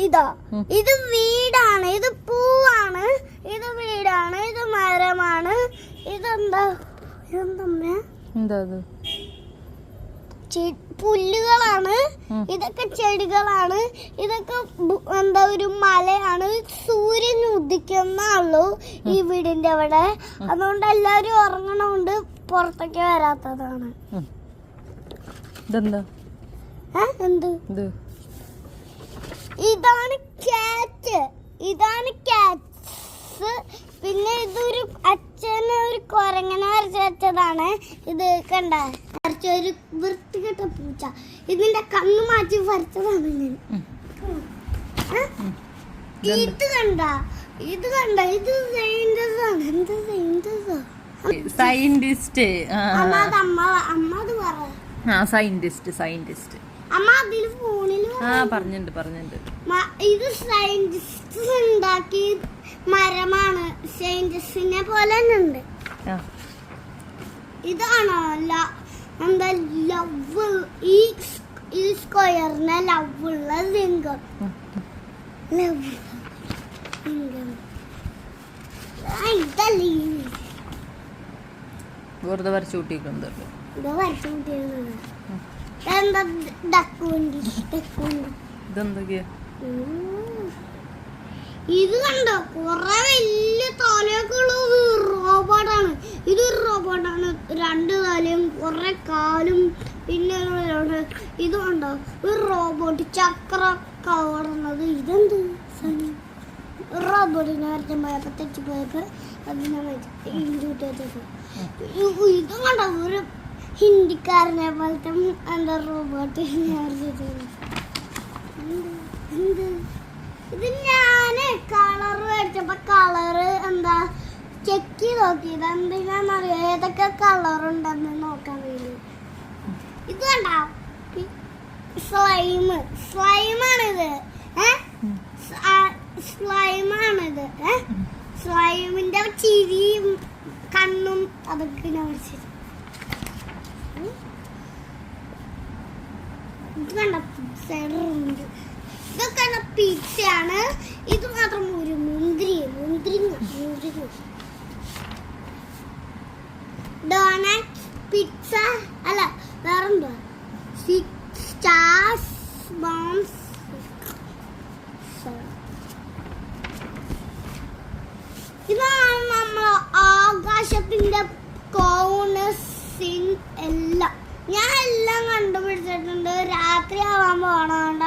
ഇതാ, ഇത് വീടാണ്, ഇത് പൂവാണ്, ഇത് വീടാണ്, ഇത് മരമാണ്, ഇതെന്താ പുല്ലുകളാണ്, ഇതൊക്കെ ചെടികളാണ്, ഇതൊക്കെ എന്താ ഒരു മലയാണ്. സൂര്യൻ ഉദിക്കുന്നുള്ളൂ ഈ വീടിന്റെ അവിടെ, അതുകൊണ്ട് എല്ലാരും ഉറങ്ങണോണ്ട് പുറത്തേക്ക് വരാത്തതാണ്. എന്ത് ഇതാണ് ക്യാറ്റ്, ഇതാണ് ക്യാറ്റ്സ്. പിന്നെ ഇതൊരു അച്ഛന് ഒരു കൊരങ്ങനെ വരച്ച് വെച്ചതാണ്. ഇത് കണ്ട ഒരു വൃത്തികെട്ട പൂച്ച, ഇതിന്റെ കണ്ണ് മാറ്റി വരച്ചതാണ് ഞാൻ. ഇത് കണ്ട, ഇത് കണ്ട, ഇത് സയന്റിസ്റ്റ്. എന്ത് സയന്റിസ്റ്റ്? സയന്റിസ്റ്റ് അമ്മ അതില് ഫോണില് പറഞ്ഞിട്ടുണ്ട്. ഇത് സയന്റിസ്റ്റ് ഉണ്ടാക്കി മരമാണ്, സയന്റിസ്റ്റിനെ പോലെ തന്നെ ഉണ്ട്. ഇതാണോ എന്താ ലവ്, ഈ സ്ക്വയറിനെ ലവ് ഉള്ള സിംഗം, ലവ് സിംഗം. ഇതല്ലേ വെറുതെ വരച്ചു കൂട്ടിയിട്ടുണ്ട്. ഇത് കണ്ടോ, കൊറേ വലിയ തലയൊക്കെ ഉള്ളത് റോബോട്ടാണ്. ഇത് റോബോട്ടാണ്, 2 തലയും 4 കാലും. പിന്നെ ഇത് കണ്ടോ, ഒരു റോബോട്ട് ചക്ര കവർന്നത്. ഇതെന്ത് റോബോട്ടിനെ വരച്ചപ്പോയപ്പോ തെറ്റിപ്പോയപ്പോ അതിനെ വെച്ചിട്ട് ഇത് കണ്ടോ, ഒരു ഹിന്ദിക്കാരനെ പോലത്തെ എന്താ റോബോട്ട്. ഇത് ഞാന് കളർ മേടിച്ചപ്പോ കളറ് എന്താ ചെക്ക് ചെയ്ത് നോക്കിയത്. എന്തിനാന്നറിയോ, ഏതൊക്കെ കളർ ഉണ്ടെന്ന് നോക്കാൻ വേണ്ടി. ഇത് കണ്ട സ്ലൈമാണിത്, സ്ലൈമാണിത്. സ്ലൈമിന്റെ ചിരിയും കണ്ണും അതൊക്കെ ഞാൻ മേടിച്ചത്. ഇത് കണ്ട പിസ്സയുണ്ട്, ഇതൊക്കെ പിസ്സയാണ്. ഇത് മാത്രം ഒരു മുന്തിരിങ്ങ ഡോണറ്റ് പിസ്സ അല്ല വേറെന്താ, സ്റ്റാർസ് ബോംസ്. ഇതാണ് നമ്മൾ ആകാശത്തിന്റെ കോണസിൻ എല്ലാം. ഞാൻ എല്ലാം കണ്ടുപിടിച്ചിട്ടുണ്ട്. രാത്രി ആവാൻ പോകണം.